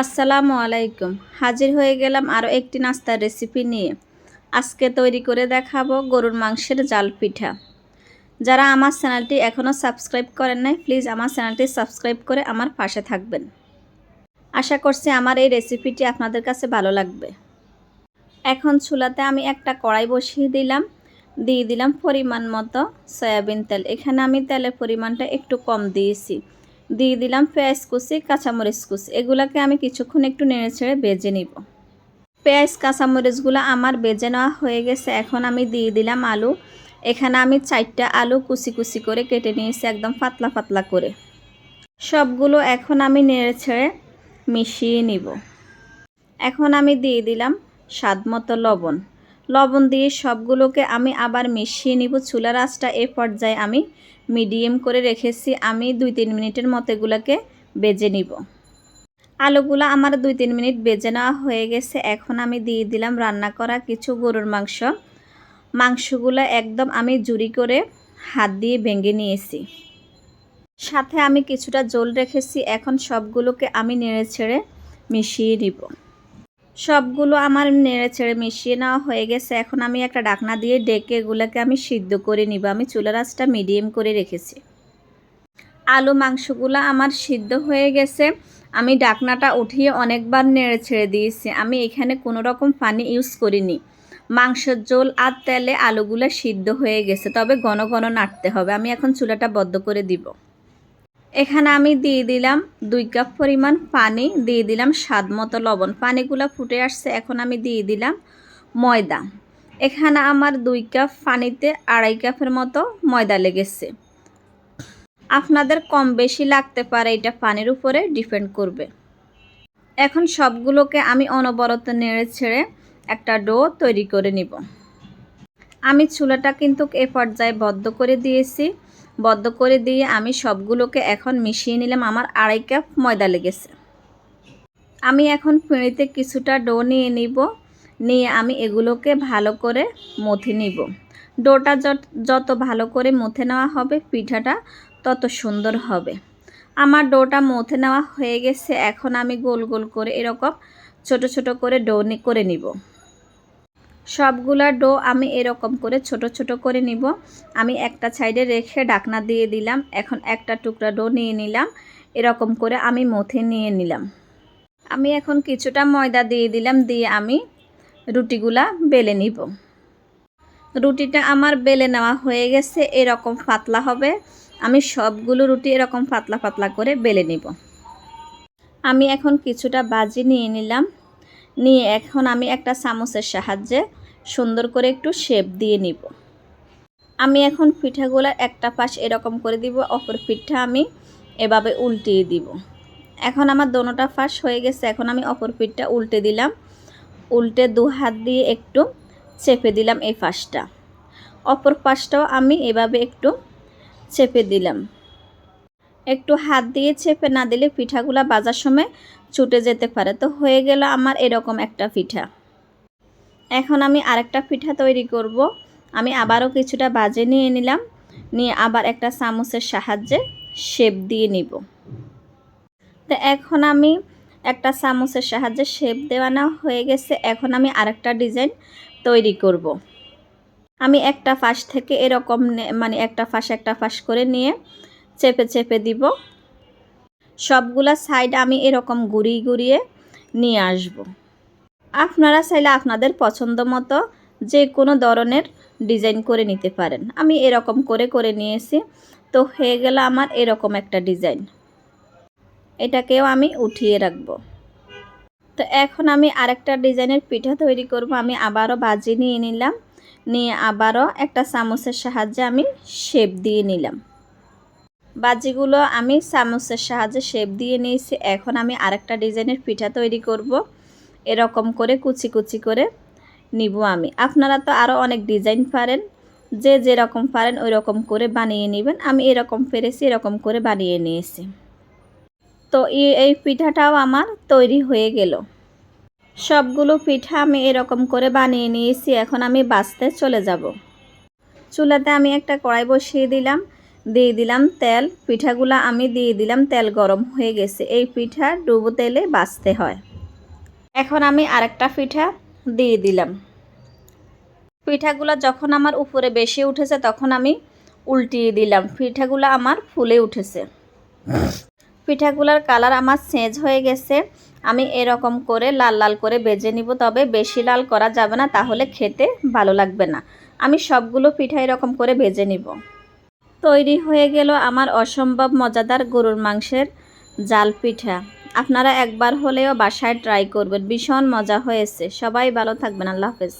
আসসালামু আলাইকুম। হাজির হয়ে গেলাম আরও একটি নাস্তার রেসিপি নিয়ে। আজকে তৈরি করে দেখাবো গরুর মাংসের জাল পিঠা। যারা আমার চ্যানেলটি এখনও সাবস্ক্রাইব করেন নাই, প্লিজ আমার চ্যানেলটি সাবস্ক্রাইব করে আমার পাশে থাকবেন। আশা করছি আমার এই রেসিপিটি আপনাদের কাছে ভালো লাগবে। এখন চুলাতে আমি একটা কড়াই বসিয়ে দিলাম, দিয়ে দিলাম পরিমাণ মতো সয়াবিন তেল। এখানে আমি তেলের পরিমাণটা একটু কম দিয়েছি। দিয়ে দিলাম পেঁয়াজ কুচি, কাঁচামরিচ কুচি। এগুলাকে আমি কিছুক্ষণ একটু নেড়েচেড়ে ভেজে নিব। পেঁয়াজ কাঁচামরিচগুলো আমার ভেজে নেওয়া হয়ে গেছে। এখন আমি দিয়ে দিলাম আলু। এখানে আমি 4টা আলু কুচি কুচি করে কেটে নিয়েছি, একদম পাতলা পাতলা করে। সবগুলো এখন আমি নেড়েচেড়ে মিশিয়ে নিব। এখন আমি দিয়ে দিলাম স্বাদ মতো লবণ। লবণ দিয়ে সবগুলোকে আমি আবার মিশিয়ে নিব। চুলার আঁচটা এ পর্যায়ে আমি মিডিয়াম করে রেখেছি। আমি 2-3 মিনিটের মতো এগুলোকে ভেজে নিব। আলুগুলো আমার 2-3 মিনিট ভেজে নেওয়া হয়ে গেছে। এখন আমি দিয়ে দিলাম রান্না করা কিছু গরুর মাংস। মাংসগুলো একদম আমি জুড়ি করে হাত দিয়ে ভেঙে নিয়েছি। সাথে আমি কিছুটা জল রেখেছি। এখন সবগুলোকে আমি নেড়েচেড়ে মিশিয়ে নিব। সবগুলো আমার নেড়েচেড়ে মিশিয়ে নেওয়া হয়ে গেছে। এখন আমি একটা ঢাকনা দিয়ে ডেকে এগুলোকে আমি সিদ্ধ করে নিব। আমি চুলার আঁচটা মিডিয়াম করে রেখেছি। আলু মাংসগুলো আমার সিদ্ধ হয়ে গেছে। আমি ঢাকনাটা উঠিয়ে অনেকবার নেড়েচেড়ে দিয়েছি। আমি এখানে কোনো রকম পানি ইউজ করিনি। মাংসের ঝোল আর তেলে আলুগুলো সিদ্ধ হয়ে গেছে, তবে ঘন ঘন নাড়তে হবে। আমি এখন চুলাটা বন্ধ করে দিব। এখানে আমি দিয়ে দিলাম 2 কাপ পরিমাণ পানি, দিয়ে দিলাম স্বাদ মতো লবণ। পানিগুলো ফুটে আসছে। এখন আমি দিয়ে দিলাম ময়দা। এখানে আমার 2 কাপ পানিতে 2.5 কাপের মতো ময়দা লেগেছে। আপনাদের কম বেশি লাগতে পারে, এটা পানির উপরে ডিপেন্ড করবে। এখন সবগুলোকে আমি অনবরত নেড়ে ছেড়ে একটা ডো তৈরি করে নিব। আমি চুলাটা কিন্তু এ পর্যায়ে বন্ধ করে দিয়েছি। বন্ধ করে দিয়ে আমি সবগুলোকে এখন মিশিয়ে নিলাম। আমার 2.5 কাপ ময়দা লেগেছে। আমি এখন পিঁড়িতে কিছুটা ডো নিয়ে নিব। নিয়ে আমি এগুলোকে ভালো করে মথে নিব। ডোটা যত ভালো করে মথে নেওয়া হবে পিঠাটা তত সুন্দর হবে। আমার ডোটা মথে নেওয়া হয়ে গেছে। এখন আমি গোল গোল করে এরকম ছোট ছোট করে ডো করে নিব। সবগুলা ডো আমি এরকম করে ছোট ছোট করে নিব। আমি একটা সাইডে রেখে ঢাকনা দিয়ে দিলাম। এখন একটা টুকরা ডো নিয়ে নিলাম। এরকম করে আমি মথে নিয়ে নিলাম। আমি এখন কিছুটা ময়দা দিয়ে দিলাম। দিয়ে আমি রুটিগুলা বেলে নিব। রুটিটা আমার বেলে নেওয়া হয়ে গেছে। এরকম পাতলা হবে। আমি সবগুলো রুটি এরকম পাতলা পাতলা করে বেলে নিব। আমি এখন কিছুটা বাজি নিয়ে নিলাম। নিয়ে এখন আমি একটা চামচের সাহায্যে সুন্দর করে একটু শেপ দিয়ে নিব। আমি এখন পিঠাগুলো একটা পাশ এরকম করে দিব, অপর পিঠা আমি এভাবে উল্টিয়ে দিব। এখন আমার দোনোটা পাশ হয়ে গেছে। এখন আমি অপর পিঠটা উল্টে দিলাম। উল্টে 2 হাত দিয়ে একটু চেপে দিলাম এই পাশটা। অপর পাশটাও আমি এভাবে একটু চেপে দিলাম। একটু হাত দিয়ে চেপে না দিলে পিঠাগুলো ভাজার সময় ছুটে যেতে পারে। তো হয়ে গেল আমার এরকম একটা পিঠা। এখন আমি আরেকটা পিঠা তৈরি করব। আমি আবারও কিছুটা ভাজে নিয়ে নিলাম। নিয়ে আবার একটা চামচের সাহায্যে শেপ দিয়ে নিব। তো এখন আমি একটা চামচের সাহায্যে শেপ দেওয়ানো হয়ে গেছে। এখন আমি আরেকটা ডিজাইন তৈরি করব। আমি একটা পাশ থেকে এরকম একটা পাশ করে নিয়ে চেপে চেপে দিব। সবগুলা সাইড আমি এরকম ঘুরিয়ে ঘুরিয়ে নিয়ে আসব। আপনারা চাইলে আপনাদের পছন্দ মতো যে কোনো ধরনের ডিজাইন করে নিতে পারেন। আমি এরকম করে করে নিয়েছি। তো হয়ে গেল আমার এরকম একটা ডিজাইন। এটাকেও আমি উঠিয়ে রাখব। তো এখন আমি আরেকটা ডিজাইনের পিঠা তৈরি করব। আমি আবারও ভাজি নিয়ে নিলাম। নিয়ে আবারও একটা চামচের সাহায্যে আমি শেপ দিয়ে নিলাম। ভাজিগুলো আমি চামচের সাহায্যে শেপ দিয়ে নিয়েছি। এখন আমি আরেকটা ডিজাইনের পিঠা তৈরি করব। এরকম করে কুচি কুচি করে নিব আমি। আপনারা তো আরও অনেক ডিজাইন পারেন, যে যেরকম পারেন ওই রকম করে বানিয়ে নেবেন। আমি এরকম পেরেছি, এরকম করে বানিয়ে নিয়েছি। তো এই পিঠাটাও আমার তৈরি হয়ে গেল। সবগুলো পিঠা আমি এরকম করে বানিয়ে নিয়েছি। এখন আমি ভাজতে চলে যাব। চুলাতে আমি একটা কড়াই বসিয়ে দিলাম। দিয়ে দিলাম তেল। পিঠাগুলা আমি দিয়ে দিলাম, তেল গরম হয়ে গেছে। এই পিঠা ডুবো তেলে ভাজতে হয়। এখন আমি আরেকটা পিঠা দিয়ে দিলাম। পিঠাগুলা যখন আমার উপরে বেশি উঠেছে তখন আমি উল্টিয়ে দিলাম। পিঠাগুলো আমার ফুলে উঠেছে। পিঠাগুলার কালার আমার চেঞ্জ হয়ে গেছে। আমি এরকম করে লাল লাল করে ভেজে নিব, তবে বেশি লাল করা যাবে না, তাহলে খেতে ভালো লাগবে না। আমি সবগুলো পিঠা এরকম করে ভেজে নিব। তৈরি হয়ে গেল আমার অসম্ভব মজাদার গরুর মাংসের জাল পিঠা। আপনারা একবার হলেও বাসায় ট্রাই করবেন, ভীষণ মজা হয়েছে। সবাই ভালো থাকবেন। আল্লাহ হাফেজ।